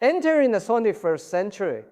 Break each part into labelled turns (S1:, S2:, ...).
S1: Entering the 21st century,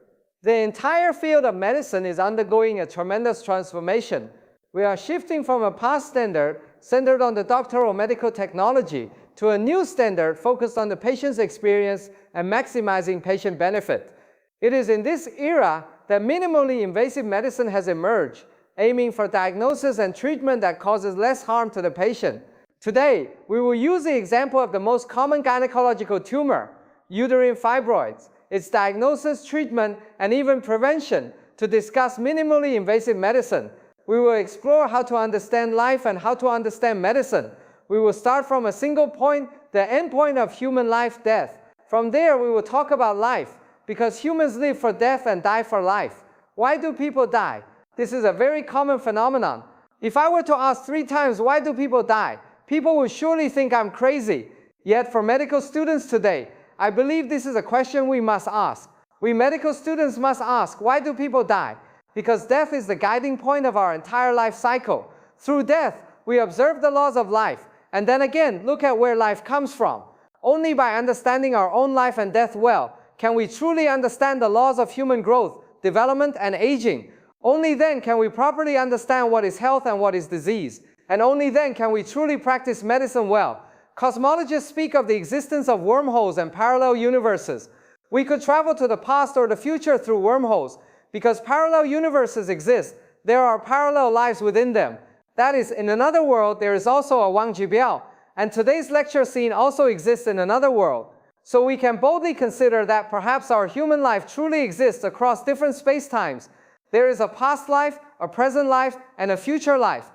S1: the entire field of medicine is undergoing a tremendous transformation. We are shifting from a past standard centered on the doctoral medical technology to a new standard focused on the patient's experience and maximizing patient benefit. It is in this era that minimally invasive medicine has emerged, aiming for diagnosis and treatment that causes less harm to the patient. Today, we will use the example of the most common gynecological tumor, uterine fibroids, its diagnosis, treatment, and even prevention to discuss minimally invasive medicine. We will explore how to understand life and how to understand medicine. We will start from a single point, the endpoint of human life, death. From there, we will talk about life, because humans live for death and die for life. Why do people die? This is a very common phenomenon. If I were to ask 3 times, why do people die? People would surely think I'm crazy. Yet for medical students today, I believe this is a question we must ask. We medical students must ask, why do people die? Because death is the guiding point of our entire life cycle. Through death, we observe the laws of life, and then again, look at where life comes from. Only by understanding our own life and death well, can we truly understand the laws of human growth, development, and aging. Only then can we properly understand what is health and what is disease. And only then can we truly practice medicine well. Cosmologists speak of the existence of wormholes and parallel universes. We could travel to the past or the future through wormholes. Because parallel universes exist, there are parallel lives within them. That is, in another world, there is also a Wang Zhibiao. And today's lecture scene also exists in another world. So we can boldly consider that perhaps our human life truly exists across different space-times. There is a past life, a present life, and a future life.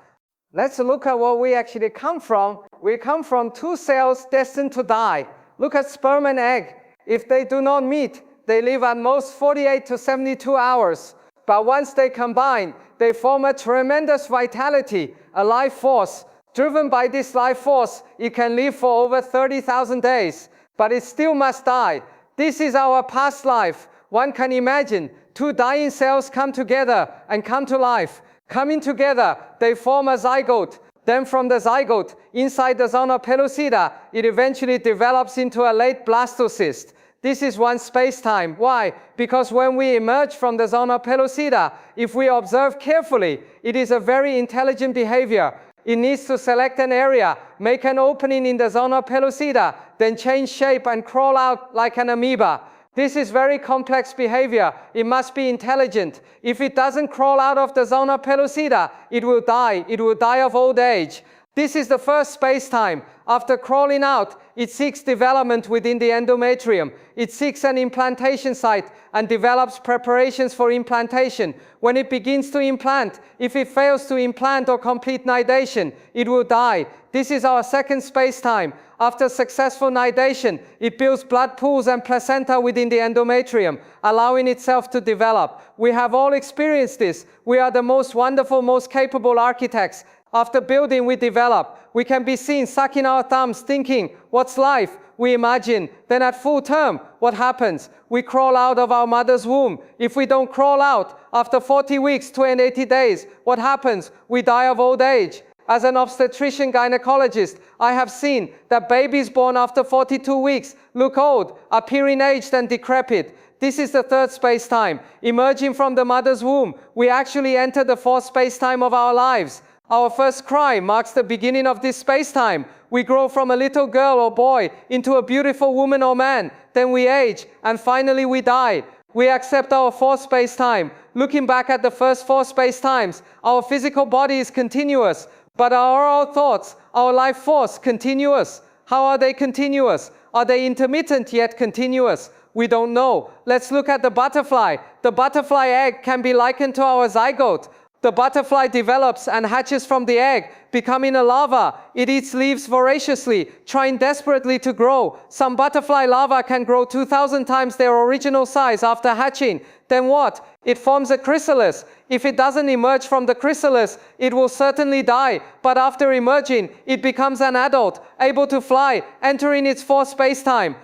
S1: Let's look at what we actually come from. We come from 2 cells destined to die. Look at sperm and egg. If they do not meet, they live at most 48 to 72 hours. But once they combine, they form a tremendous vitality, a life force. Driven by this life force, it can live for over 30,000 days. But it still must die. This is our past life. One can imagine 2 dying cells come together and come to life. Coming together, they form a zygote. Then from the zygote, inside the zona pellucida, it eventually develops into a late blastocyst. This is one space-time. Why? Because when we emerge from the zona pellucida, if we observe carefully, it is a very intelligent behavior. It needs to select an area, make an opening in the zona pellucida, then change shape and crawl out like an amoeba. This is very complex behavior. It must be intelligent. If it doesn't crawl out of the zona pellucida, it will die. It will die of old age. This is the first space-time. After crawling out, it seeks development within the endometrium. It seeks an implantation site and develops preparations for implantation. When it begins to implant, if it fails to implant or complete nidation, it will die. This is our second space-time. After successful nidation, it builds blood pools and placenta within the endometrium, allowing itself to develop. We have all experienced this. We are the most wonderful, most capable architects. After building, we develop. We can be seen sucking our thumbs, thinking, what's life? We imagine. Then at full term, what happens? We crawl out of our mother's womb. If we don't crawl out, after 40 weeks, 280 days, what happens? We die of old age. As an obstetrician gynecologist, I have seen that babies born after 42 weeks look old, appearing aged and decrepit. This is the third space-time. Emerging from the mother's womb, we actually enter the fourth space-time of our lives. Our first cry marks the beginning of this space-time. We grow from a little girl or boy into a beautiful woman or man. Then we age, and finally we die. We accept our fourth space-time. Looking back at the first 4 space-times, our physical body is continuous, but are our thoughts, our life force, continuous? How are they continuous? Are they intermittent yet continuous? We don't know. Let's look at the butterfly. The butterfly egg can be likened to our zygote. The butterfly develops and hatches from the egg, becoming a larva. It eats leaves voraciously, trying desperately to grow. Some butterfly larvae can grow 2,000 times their original size after hatching. Then what? It forms a chrysalis. If it doesn't emerge from the chrysalis, it will certainly die. But after emerging, it becomes an adult, able to fly, entering its fourth space-time.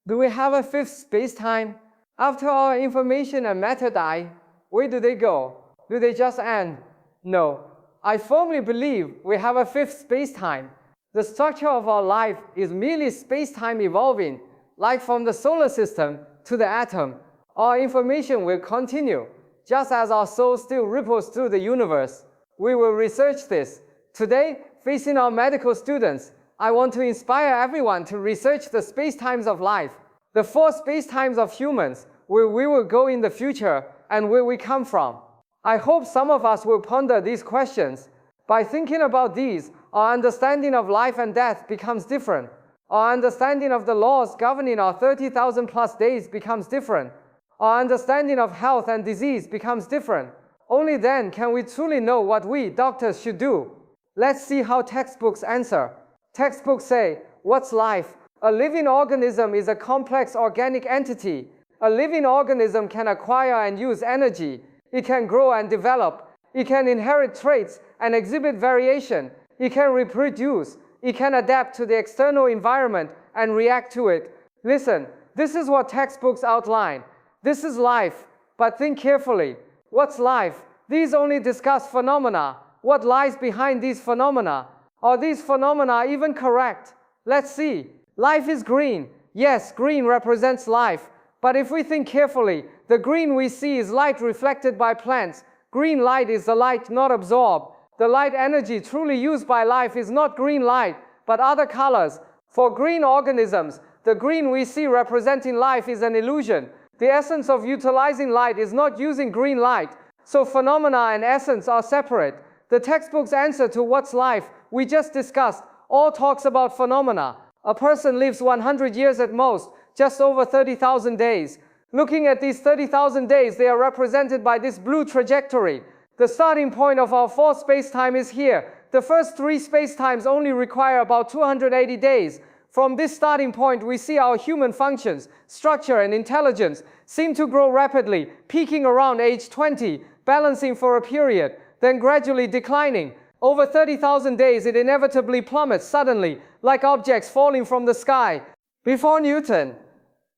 S1: Do we have a fifth space-time? After our information and matter die, where do they go? Do they just end? No. I firmly believe we have a fifth space-time. The structure of our life is merely space-time evolving, like from the solar system to the atom, our information will continue. Just as our soul still ripples through the universe, we will research this. Today, facing our medical students, I want to inspire everyone to research the space-times of life, the 4 space-times of humans, where we will go in the future and where we come from. I hope some of us will ponder these questions. By thinking about these, our understanding of life and death becomes different. Our understanding of the laws governing our 30,000 plus days becomes different. Our understanding of health and disease becomes different. Only then can we truly know what we, doctors, should do. Let's see how textbooks answer. Textbooks say, what's life? A living organism is a complex organic entity. A living organism can acquire and use energy. It can grow and develop. It can inherit traits and exhibit variation. It can reproduce. It can adapt to the external environment and react to it. Listen, this is what textbooks outline. This is life, but think carefully. What's life? These only discuss phenomena. What lies behind these phenomena? Are these phenomena even correct? Let's see. Life is green. Yes, green represents life. But if we think carefully, the green we see is light reflected by plants. Green light is the light not absorbed. The light energy truly used by life is not green light, but other colors. For green organisms, the green we see representing life is an illusion. The essence of utilizing light is not using green light. So phenomena and essence are separate. The textbook's answer to what's life we just discussed all talks about phenomena. A person lives 100 years at most, just over 30,000 days. Looking at these 30,000 days, they are represented by this blue trajectory. The starting point of our 4th space-time is here. The first 3 space-times only require about 280 days. From this starting point, we see our human functions, structure, and intelligence seem to grow rapidly, peaking around age 20, balancing for a period, then gradually declining. Over 30,000 days, it inevitably plummets suddenly, like objects falling from the sky. Before Newton,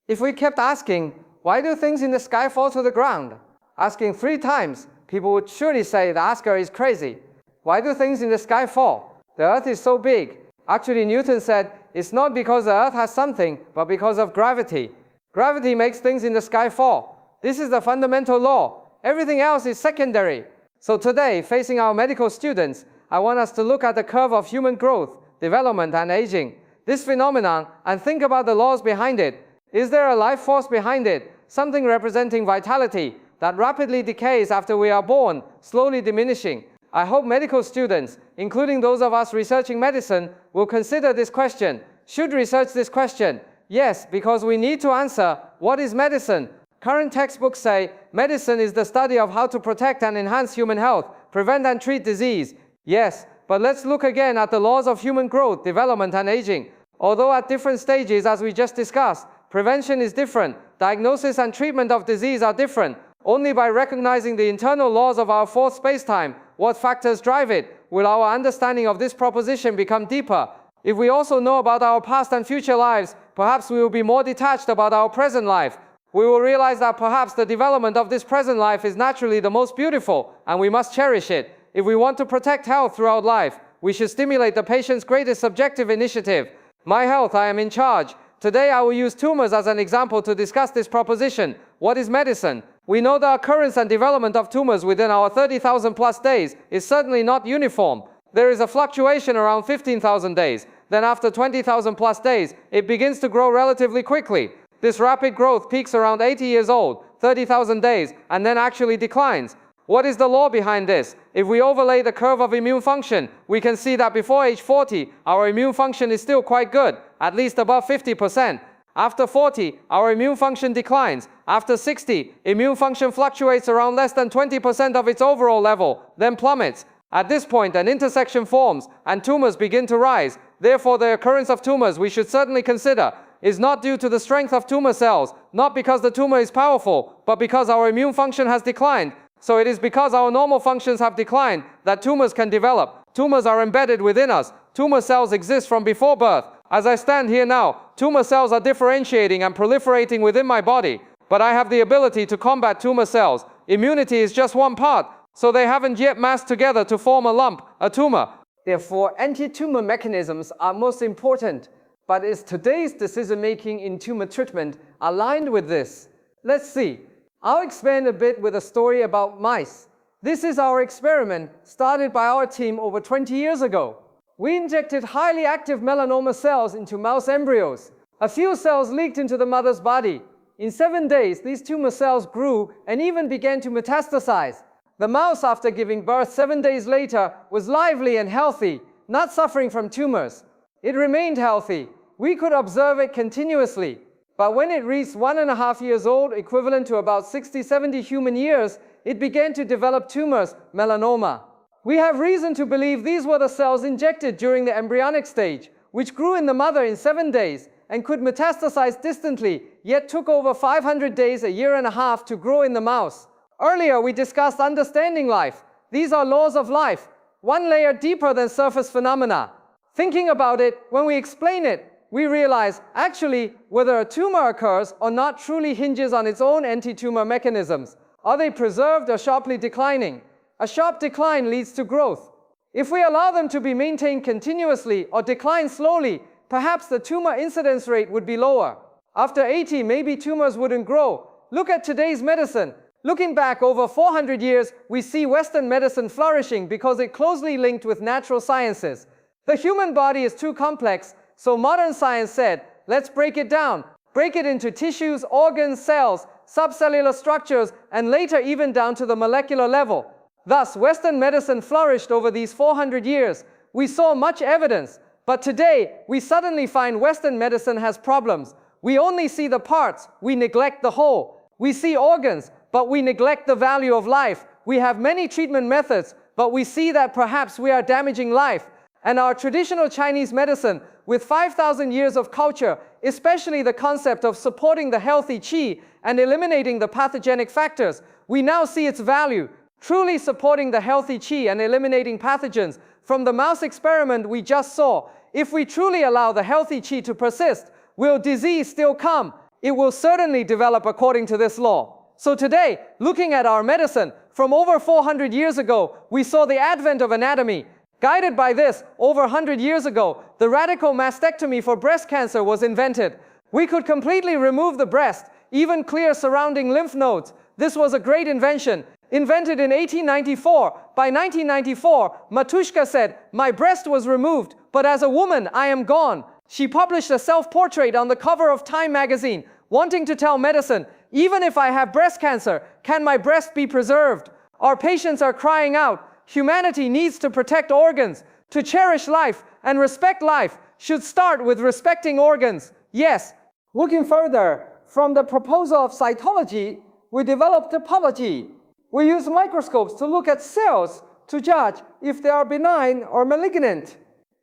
S1: if we kept asking, why do things in the sky fall to the ground? Asking 3 times, people would surely say the asker is crazy. Why do things in the sky fall? The earth is so big. Actually, Newton said, it's not because the earth has something, but because of gravity. Gravity makes things in the sky fall. This is the fundamental law. Everything else is secondary. So today, facing our medical students, I want us to look at the curve of human growth, development, and aging. This phenomenon, and think about the laws behind it. Is there a life force behind it? Something representing vitality that rapidly decays after we are born, slowly diminishing. I hope medical students, including those of us researching medicine, will consider this question. Should research this question? Yes, because we need to answer, what is medicine? Current textbooks say, medicine is the study of how to protect and enhance human health, prevent and treat disease. Yes, but let's look again at the laws of human growth, development, and aging. Although at different stages, as we just discussed, prevention is different, diagnosis and treatment of disease are different. Only by recognizing the internal laws of our 4th spacetime, what factors drive it, will our understanding of this proposition become deeper. If we also know about our past and future lives, perhaps we will be more detached about our present life. We will realize that perhaps the development of this present life is naturally the most beautiful, and we must cherish it. If we want to protect health throughout life, we should stimulate the patient's greatest subjective initiative. My health, I am in charge. Today I will use tumors as an example to discuss this proposition. What is medicine? We know the occurrence and development of tumors within our 30,000 plus days is certainly not uniform. There is a fluctuation around 15,000 days. Then after 20,000 plus days, it begins to grow relatively quickly. This rapid growth peaks around 80 years old, 30,000 days, and then actually declines. What is the law behind this? If we overlay the curve of immune function, we can see that before age 40, our immune function is still quite good, at least above 50%. After 40, our immune function declines. After 60, immune function fluctuates around less than 20% of its overall level, then plummets. At this point, an intersection forms, and tumors begin to rise. Therefore, the occurrence of tumors we should certainly consider is not due to the strength of tumor cells, not because the tumor is powerful, but because our immune function has declined. So it is because our normal functions have declined that tumors can develop. Tumors are embedded within us. Tumor cells exist from before birth. As I stand here now, tumor cells are differentiating and proliferating within my body, but I have the ability to combat tumor cells. Immunity is just one part, so they haven't yet massed together to form a lump, a tumor. Therefore, anti-tumor mechanisms are most important. But is today's decision-making in tumor treatment aligned with this? Let's see. I'll expand a bit with a story about mice. This is our experiment started by our team over 20 years ago. We injected highly active melanoma cells into mouse embryos. A few cells leaked into the mother's body. In 7 days, these tumor cells grew and even began to metastasize. The mouse, after giving birth 7 days later, was lively and healthy, not suffering from tumors. It remained healthy. We could observe it continuously. But when it reached 1.5 years old, equivalent to about 60-70 human years, it began to develop tumors, melanoma. We have reason to believe these were the cells injected during the embryonic stage, which grew in the mother in 7 days and could metastasize distantly, yet took over 500 days, a year and a half, to grow in the mouse. Earlier, we discussed understanding life. These are laws of life, one layer deeper than surface phenomena. Thinking about it, when we explain it, we realize, actually, whether a tumor occurs or not truly hinges on its own anti-tumor mechanisms. Are they preserved or sharply declining? A sharp decline leads to growth. If we allow them to be maintained continuously or decline slowly, perhaps the tumor incidence rate would be lower. After 80, maybe tumors wouldn't grow. Look at today's medicine. Looking back over 400 years, we see Western medicine flourishing because it closely linked with natural sciences. The human body is too complex, so modern science said, let's break it down. Break it into tissues, organs, cells, subcellular structures, and later even down to the molecular level. Thus, Western medicine flourished over these 400 years. We saw much evidence. But today, we suddenly find Western medicine has problems. We only see the parts, we neglect the whole. We see organs, but we neglect the value of life. We have many treatment methods, but we see that perhaps we are damaging life. And our traditional Chinese medicine, with 5,000 years of culture, especially the concept of supporting the healthy qi and eliminating the pathogenic factors, we now see its value, truly supporting the healthy qi and eliminating pathogens. From the mouse experiment we just saw, if we truly allow the healthy qi to persist, will disease still come? It will certainly develop according to this law. So today, looking at our medicine, from over 400 years ago, we saw the advent of anatomy. Guided by this, over 100 years ago, the radical mastectomy for breast cancer was invented. We could completely remove the breast, even clear surrounding lymph nodes. This was a great invention. Invented in 1894. By 1994, Matushka said, "My breast was removed, but as a woman, I am gone." She published a self-portrait on the cover of Time magazine, wanting to tell medicine, even if I have breast cancer, can my breast be preserved? Our patients are crying out. Humanity needs to protect organs. To cherish life and respect life should start with respecting organs. Yes. Looking further, from the proposal of cytology, we developed topology. We use microscopes to look at cells to judge if they are benign or malignant.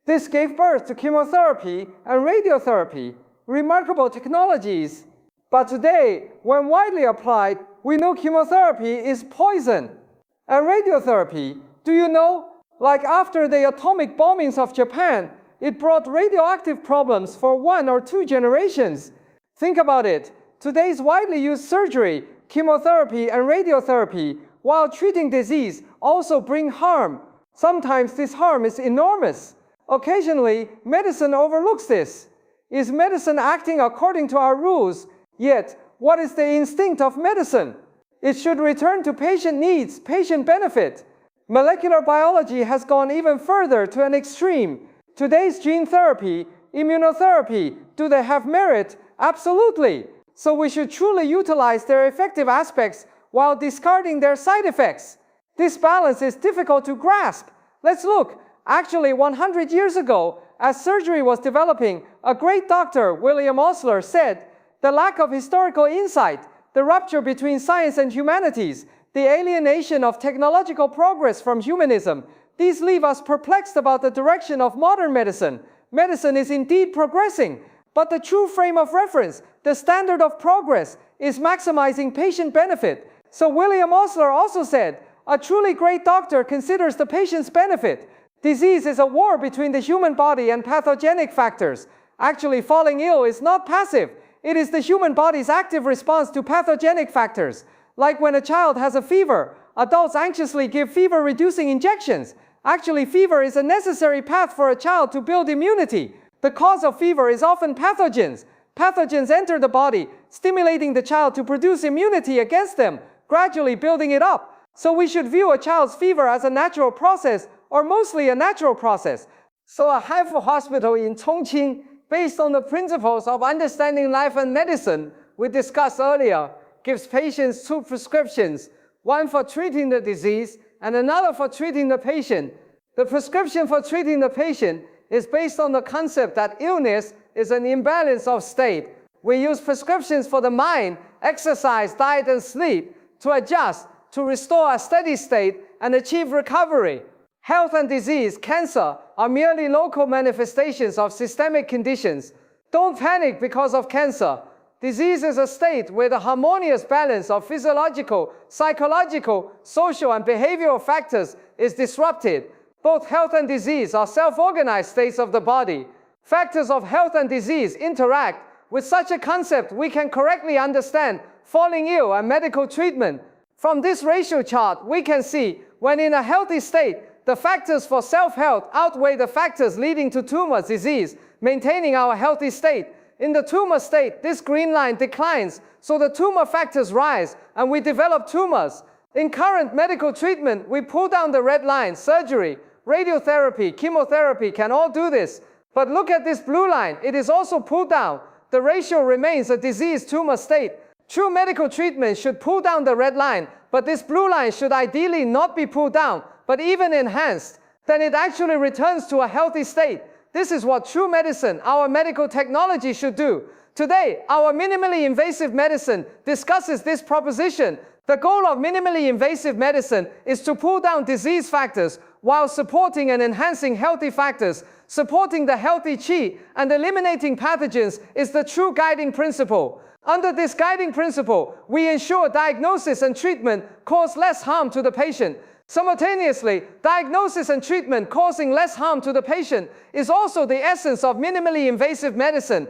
S1: This gave birth to chemotherapy and radiotherapy, remarkable technologies. But today, when widely applied, we know chemotherapy is poison. And radiotherapy, do you know, like after the atomic bombings of Japan, it brought radioactive problems for 1 or 2 generations. Think about it. Today's widely used surgery, chemotherapy and radiotherapy, while treating disease, also bring harm. Sometimes this harm is enormous. Occasionally, medicine overlooks this. Is medicine acting according to our rules? Yet, what is the instinct of medicine? It should return to patient needs, patient benefit. Molecular biology has gone even further to an extreme. Today's gene therapy, immunotherapy, do they have merit? Absolutely. So we should truly utilize their effective aspects while discarding their side effects. This balance is difficult to grasp. Let's look. Actually, 100 years ago, as surgery was developing, a great doctor, William Osler, said, "The lack of historical insight, the rupture between science and humanities, the alienation of technological progress from humanism, these leave us perplexed about the direction of modern medicine. Medicine is indeed progressing, but the true frame of reference, the standard of progress, is maximizing patient benefit." So William Osler also said, "A truly great doctor considers the patient's benefit. Disease is a war between the human body and pathogenic factors. Actually, falling ill is not passive. It is the human body's active response to pathogenic factors. Like when a child has a fever, adults anxiously give fever-reducing injections. Actually, fever is a necessary path for a child to build immunity. The cause of fever is often pathogens. Pathogens enter the body, stimulating the child to produce immunity against them, gradually building it up. So we should view a child's fever as a natural process, or mostly a natural process. So a Haifu hospital in Chongqing, based on the principles of understanding life and medicine we discussed earlier, gives patients 2 prescriptions, one for treating the disease and another for treating the patient. The prescription for treating the patient is based on the concept that illness is an imbalance of state. We use prescriptions for the mind, exercise, diet, and sleep to adjust, to restore a steady state and achieve recovery. Health and disease, cancer, are merely local manifestations of systemic conditions. Don't panic because of cancer. Disease is a state where the harmonious balance of physiological, psychological, social, and behavioral factors is disrupted. Both health and disease are self-organized states of the body. Factors of health and disease interact. With such a concept, we can correctly understand falling ill and medical treatment. From this ratio chart, we can see when in a healthy state, the factors for self-health outweigh the factors leading to tumor disease, maintaining our healthy state. In the tumor state, this green line declines, so the tumor factors rise, and we develop tumors. In current medical treatment, we pull down the red line. Surgery, radiotherapy, chemotherapy can all do this. But look at this blue line, it is also pulled down. The ratio remains a diseased tumor state. True medical treatment should pull down the red line, but this blue line should ideally not be pulled down, but even enhanced. Then it actually returns to a healthy state. This is what true medicine, our medical technology, should do. Today, our minimally invasive medicine discusses this proposition. The goal of minimally invasive medicine is to pull down disease factors while supporting and enhancing healthy factors. Supporting the healthy qi and eliminating pathogens is the true guiding principle. Under this guiding principle, we ensure diagnosis and treatment cause less harm to the patient. Simultaneously, diagnosis and treatment causing less harm to the patient is also the essence of minimally invasive medicine.